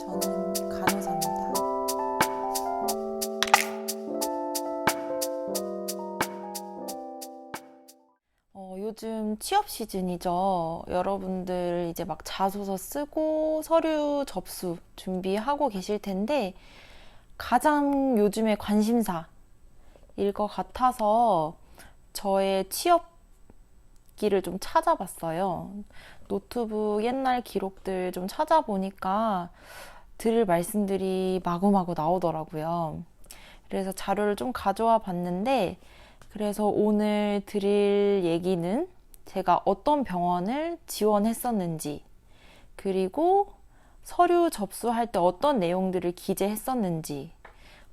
저는 간호사입니다. 요즘 취업 시즌이죠. 여러분들 이제 막 자소서 쓰고 서류 접수 준비하고 계실 텐데 가장 요즘에 관심사일 것 같아서 저의 취업기를 좀 찾아봤어요. 노트북 옛날 기록들 좀 찾아보니까 드릴 말씀들이 마구마구 나오더라고요. 그래서 자료를 좀 가져와 봤는데, 그래서 오늘 드릴 얘기는 제가 어떤 병원을 지원했었는지, 그리고 서류 접수할 때 어떤 내용들을 기재했었는지,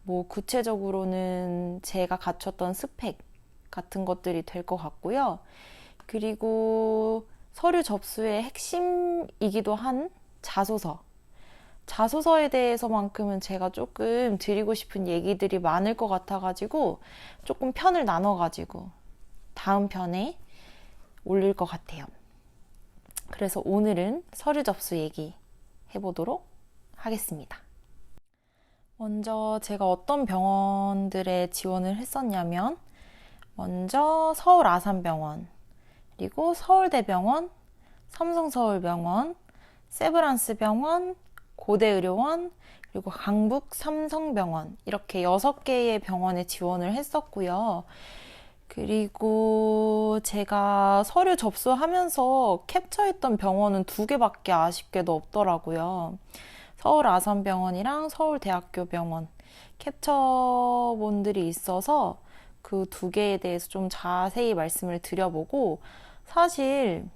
뭐 구체적으로는 제가 갖췄던 스펙 같은 것들이 될 것 같고요. 그리고 서류 접수의 핵심이기도 한 자소서에 대해서만큼은 제가 조금 드리고 싶은 얘기들이 많을 것 같아가지고 조금 편을 나눠가지고 다음 편에 올릴 것 같아요. 그래서 오늘은 서류 접수 얘기 해보도록 하겠습니다. 먼저 제가 어떤 병원들에 지원을 했었냐면, 먼저 서울 아산병원, 그리고 서울대병원, 삼성서울병원, 세브란스병원, 고대의료원, 그리고 강북 삼성병원, 이렇게 6개의 병원에 지원을 했었고요. 그리고 제가 서류 접수하면서 캡처했던 병원은 2개밖에 아쉽게도 없더라고요. 서울 아산병원이랑 서울대학교 병원 캡처본들이 있어서 그 2개에 대해서 좀 자세히 말씀을 드려보고, 사실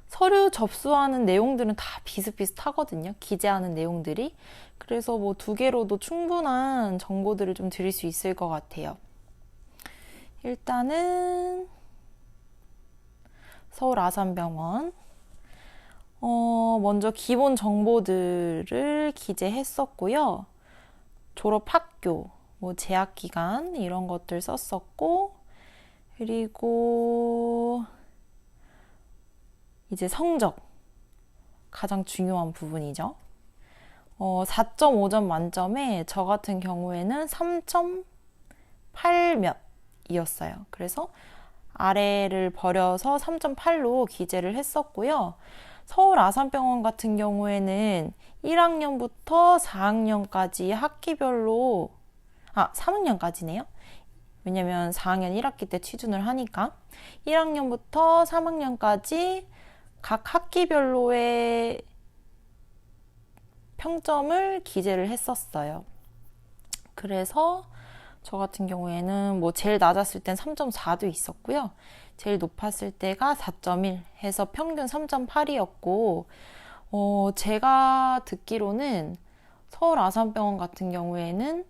서류 접수하는 내용들은 다 비슷비슷하거든요. 기재하는 내용들이. 그래서 뭐 2개로도 충분한 정보들을 좀 드릴 수 있을 것 같아요. 일단은 서울 아산병원. 먼저 기본 정보들을 기재했었고요. 졸업학교, 뭐 재학기간 이런 것들 썼었고, 그리고 이제 성적, 가장 중요한 부분이죠. 4.5점 만점에 저 같은 경우에는 3.8 몇이었어요. 그래서 아래를 버려서 3.8로 기재를 했었고요. 서울 아산병원 같은 경우에는 1학년부터 4학년까지 학기별로, 3학년까지네요. 왜냐면 4학년 1학기 때 취준을 하니까 1학년부터 3학년까지 각 학기별로의 평점을 기재를 했었어요. 그래서 저 같은 경우에는 뭐 제일 낮았을 땐 3.4도 있었고요. 제일 높았을 때가 4.1 해서 평균 3.8이었고, 제가 듣기로는 서울 아산병원 같은 경우에는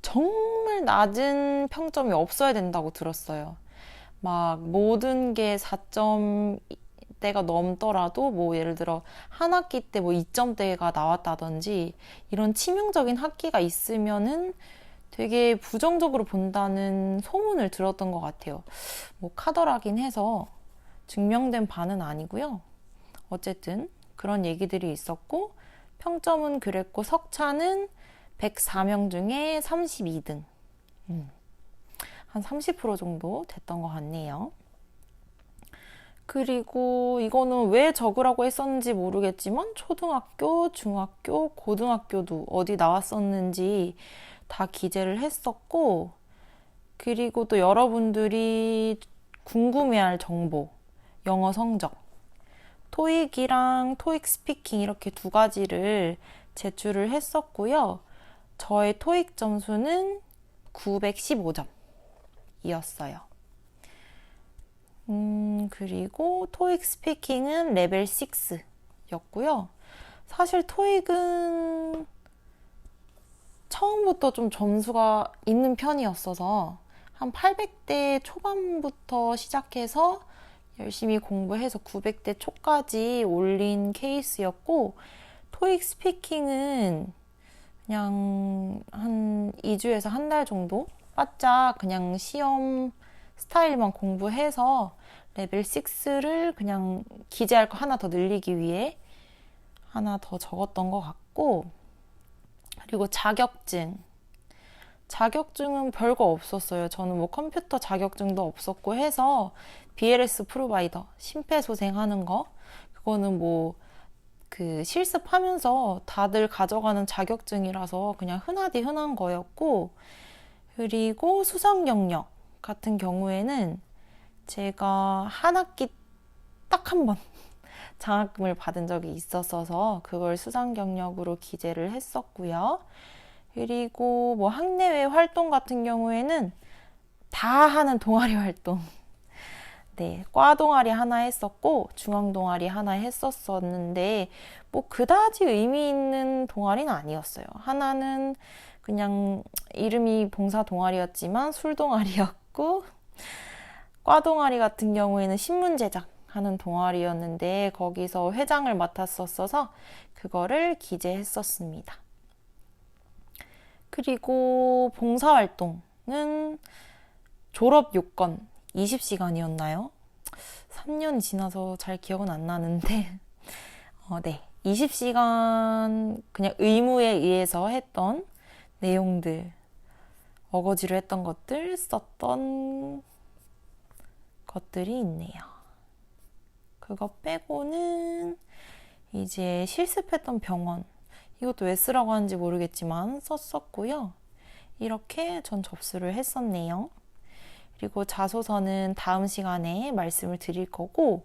정말 낮은 평점이 없어야 된다고 들었어요. 막 모든 게 4점대가 넘더라도 뭐 예를 들어 한 학기 때 뭐 2점대가 나왔다든지 이런 치명적인 학기가 있으면은 되게 부정적으로 본다는 소문을 들었던 것 같아요. 뭐 카더라긴 해서 증명된 바는 아니고요. 어쨌든 그런 얘기들이 있었고, 평점은 그랬고, 석차는 104명 중에 32등. 한 30% 정도 됐던 것 같네요. 그리고 이거는 왜 적으라고 했었는지 모르겠지만 초등학교, 중학교, 고등학교도 어디 나왔었는지 다 기재를 했었고, 그리고 또 여러분들이 궁금해할 정보, 영어 성적, 토익이랑 토익 스피킹 이렇게 2가지를 제출을 했었고요. 저의 토익 점수는 915점이었어요. 그리고 토익 스피킹은 레벨 6였고요. 사실 토익은 처음부터 좀 점수가 있는 편이었어서 한 800대 초반부터 시작해서 열심히 공부해서 900대 초까지 올린 케이스였고, 토익 스피킹은 그냥 한 2주에서 한 달 정도 바짝 그냥 시험 스타일만 공부해서 레벨 6를 그냥 기재할 거 하나 더 늘리기 위해 하나 더 적었던 것 같고, 그리고 자격증은 별거 없었어요. 저는 뭐 컴퓨터 자격증도 없었고 해서 BLS 프로바이더 심폐소생하는 거, 그거는 뭐 그 실습하면서 다들 가져가는 자격증이라서 그냥 흔하디 흔한 거였고, 그리고 수상 경력 같은 경우에는 제가 한 학기 딱 한 번 장학금을 받은 적이 있었어서 그걸 수상 경력으로 기재를 했었고요. 그리고 뭐 학내외 활동 같은 경우에는 다 하는 동아리 활동. 네, 과 동아리 하나 했었고 중앙 동아리 하나 했었었는데 뭐 그다지 의미 있는 동아리는 아니었어요. 하나는 그냥 이름이 봉사 동아리였지만 술 동아리였고, 과 동아리 같은 경우에는 신문 제작 하는 동아리였는데 거기서 회장을 맡았었어서 그거를 기재했었습니다. 그리고 봉사활동은 졸업 요건 20시간이었나요? 3년이 지나서 잘 기억은 안 나는데 네, 20시간 그냥 의무에 의해서 했던 내용들, 어거지로 했던 것들 썼던 것들이 있네요. 그거 빼고는 이제 실습했던 병원, 이것도 왜 쓰라고 하는지 모르겠지만 썼었고요. 이렇게 전 접수를 했었네요. 그리고 자소서는 다음 시간에 말씀을 드릴 거고,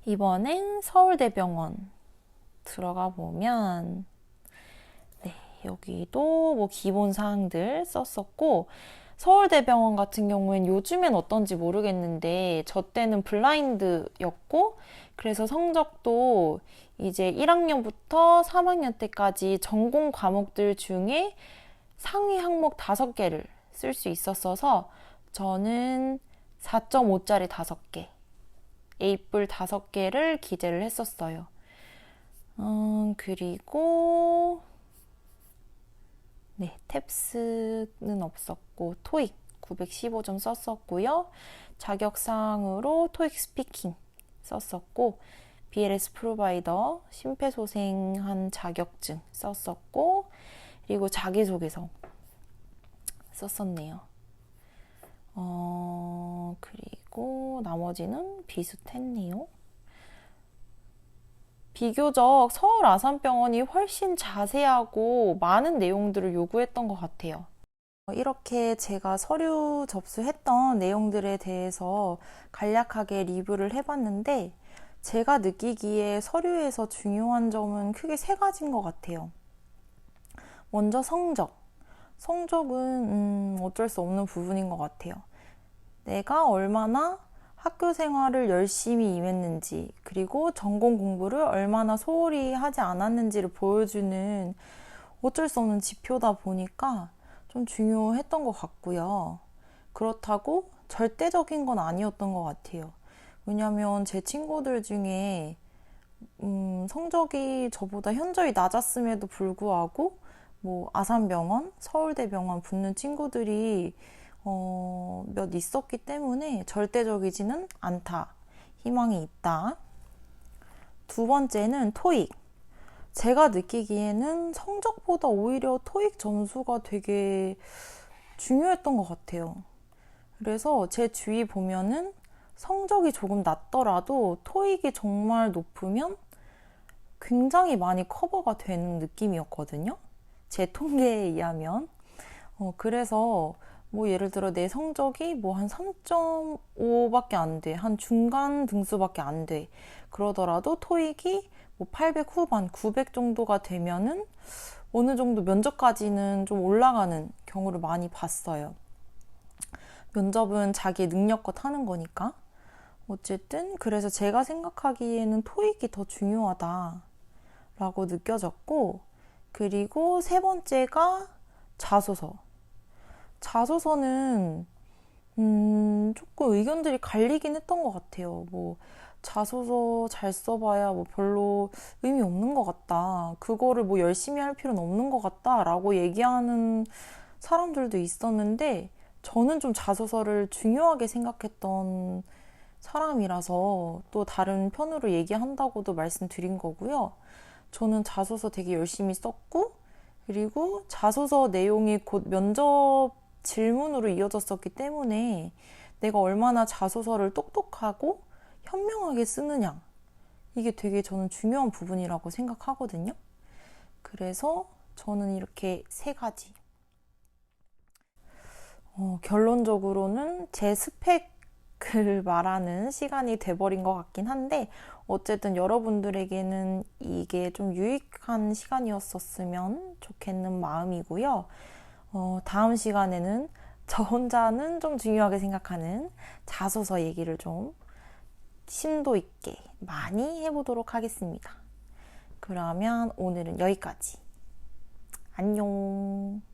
이번엔 서울대병원 들어가 보면 네, 여기도 뭐 기본 사항들 썼었고, 서울대병원 같은 경우엔 요즘엔 어떤지 모르겠는데 저 때는 블라인드였고, 그래서 성적도 이제 1학년부터 3학년 때까지 전공 과목들 중에 상위 항목 5개를 쓸 수 있었어서 저는 4.5짜리 5개, A뿔 5개를 기재를 했었어요. 그리고 네, 탭스는 없었고 토익 915점 썼었고요. 자격사항으로 토익 스피킹 썼었고, BLS 프로바이더 심폐소생한 자격증 썼었고, 그리고 자기소개서 썼었네요. 그리고 나머지는 비슷했네요. 비교적 서울 아산병원이 훨씬 자세하고 많은 내용들을 요구했던 것 같아요. 이렇게 제가 서류 접수했던 내용들에 대해서 간략하게 리뷰를 해봤는데, 제가 느끼기에 서류에서 중요한 점은 크게 3가지인 것 같아요. 먼저 성적은 어쩔 수 없는 부분인 것 같아요. 내가 얼마나 학교 생활을 열심히 임했는지, 그리고 전공 공부를 얼마나 소홀히 하지 않았는지를 보여주는 어쩔 수 없는 지표다 보니까 좀 중요했던 것 같고요. 그렇다고 절대적인 건 아니었던 것 같아요. 왜냐면 제 친구들 중에 성적이 저보다 현저히 낮았음에도 불구하고 뭐 아산병원, 서울대병원 붙는 친구들이 몇 있었기 때문에 절대적이지는 않다, 희망이 있다. 두 번째는 토익. 제가 느끼기에는 성적보다 오히려 토익 점수가 되게 중요했던 것 같아요. 그래서 제 주위 보면은 성적이 조금 낮더라도 토익이 정말 높으면 굉장히 많이 커버가 되는 느낌이었거든요. 제 통계에 의하면. 그래서 뭐 예를 들어 내 성적이 뭐 한 3.5밖에 안 돼. 한 중간 등수밖에 안 돼. 그러더라도 토익이 뭐 800 후반, 900 정도가 되면은 어느 정도 면접까지는 좀 올라가는 경우를 많이 봤어요. 면접은 자기 능력껏 하는 거니까. 어쨌든 그래서 제가 생각하기에는 토익이 더 중요하다라고 느껴졌고, 그리고 3번째가 자소서. 자소서는 조금 의견들이 갈리긴 했던 것 같아요. 뭐 자소서 잘 써봐야 뭐 별로 의미 없는 것 같다, 그거를 뭐 열심히 할 필요는 없는 것 같다 라고 얘기하는 사람들도 있었는데, 저는 좀 자소서를 중요하게 생각했던 사람이라서 또 다른 편으로 얘기한다고도 말씀드린 거고요. 저는 자소서 되게 열심히 썼고, 그리고 자소서 내용이 곧 면접 질문으로 이어졌었기 때문에 내가 얼마나 자소서를 똑똑하고 현명하게 쓰느냐. 이게 되게 저는 중요한 부분이라고 생각하거든요. 그래서 저는 이렇게 세 가지. 결론적으로는 제 스펙을 말하는 시간이 돼버린 것 같긴 한데, 어쨌든 여러분들에게는 이게 좀 유익한 시간이었었으면 좋겠는 마음이고요. 다음 시간에는 저 혼자는 좀 중요하게 생각하는 자소서 얘기를 좀 심도 있게 많이 해보도록 하겠습니다. 그러면 오늘은 여기까지. 안녕.